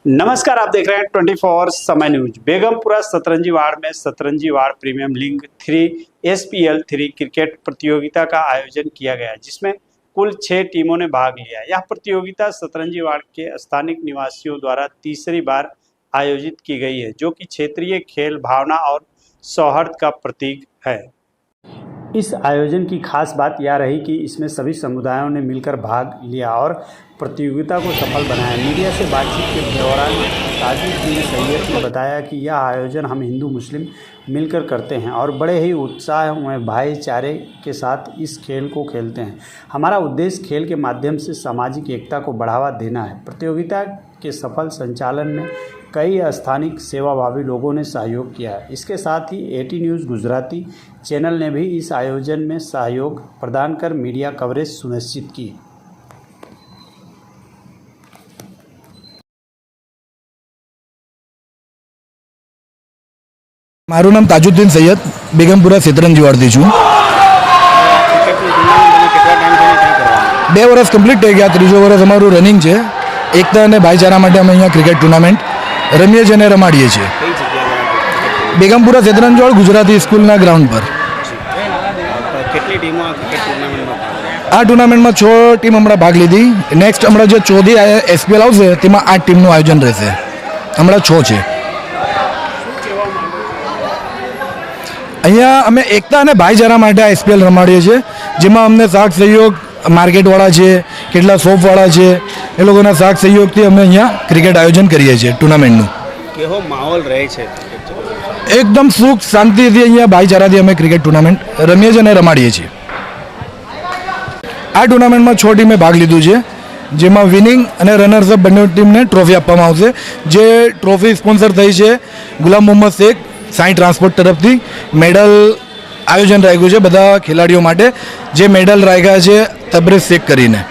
नमस्कार, आप देख रहे हैं 24 समय न्यूज। बेगमपुरा सतरंजीवाड़ में सतरंजीवाड़ प्रीमियम लीग 3 SPL 3 क्रिकेट प्रतियोगिता का आयोजन किया गया, जिसमें कुल 6 टीमों ने भाग लिया। यह प्रतियोगिता सतरंजीवाड़ के स्थानिक निवासियों द्वारा तीसरी बार आयोजित की गई है, जो कि क्षेत्रीय खेल भावना और सौहार्द का प्रतीक है। इस आयोजन की खास बात यह रही कि इसमें सभी समुदायों ने मिलकर भाग लिया और प्रतियोगिता को सफल बनाया। मीडिया से बातचीत के दौरान ताजुद्दीन सैयद ने बताया कि यह आयोजन हम हिंदू मुस्लिम मिलकर करते हैं और बड़े ही उत्साह में भाईचारे के साथ इस खेल को खेलते हैं। हमारा उद्देश्य खेल के माध्यम से सामाजिक एकता को बढ़ावा देना है। प्रतियोगिता के सफल संचालन में कई स्थानिक सेवाभावी लोगों ने सहयोग किया है। इसके साथ ही AT न्यूज़ गुजराती चैनल ने भी इस आयोजन में सहयोग प्रदान कर मीडिया कवरेज सुनिश्चित की। મારું નામ તાજુદ્દીન સૈયદ બેગમપુરા સેતરંજીવાડથી છું। 2 વર્ષ કમ્પ્લીટ થઈ ગયા, ત્રીજો વર્ષ અમારું રનિંગ છે। એકતા અને ભાઈચારા માટે અમે અહીંયા ક્રિકેટ ટુર્નામેન્ટ રમીએ છીએ અને રમાડીએ છીએ। બેગમપુરા સેતરંજીવાડ ગુજરાતી સ્કૂલના ગ્રાઉન્ડ પર। આ ટુર્નામેન્ટમાં 6 ટીમ હમણાં ભાગ લીધી। નેક્સ્ટ હમણાં જે 14 SPL આવશે તેમાં 8 ટીમનું આયોજન રહેશે। હમણાં 6 છે। અહીંયા અમે એકતા અને ભાઈચારા માટે આ SPL રમાડીએ છીએ, જેમાં અમને સાથ સહયોગ માર્કેટવાળા છે, કેટલા શોપવાળા છે, એ લોકોના સાથ સહયોગથી અમે અહીંયા ક્રિકેટ આયોજન કરીએ છીએ ટુર્નામેન્ટનું। કેવો માહોલ રહે છે? એકદમ સુખ શાંતિથી અહીંયા ભાઈચારાથી અમે ક્રિકેટ ટુર્નામેન્ટ રમીએ છીએ અને રમાડીએ છીએ। આ ટુર્નામેન્ટમાં 6 ટીમે ભાગ લીધું છે, જેમાં વિનિંગ અને રનર્સઅપ બંને ટીમને ટ્રોફી આપવામાં આવશે। જે ટ્રોફી સ્પોન્સર થઈ છે ગુલામ મોહમ્મદ શેખ સાઈ ટ્રાન્સપોર્ટ તરફથી મેડલ આયોજન રાખ્યું છે બધા ખેલાડીઓ માટે। જે મેડલ રાખ્યા છે તબરેઝ શેખ કરીને।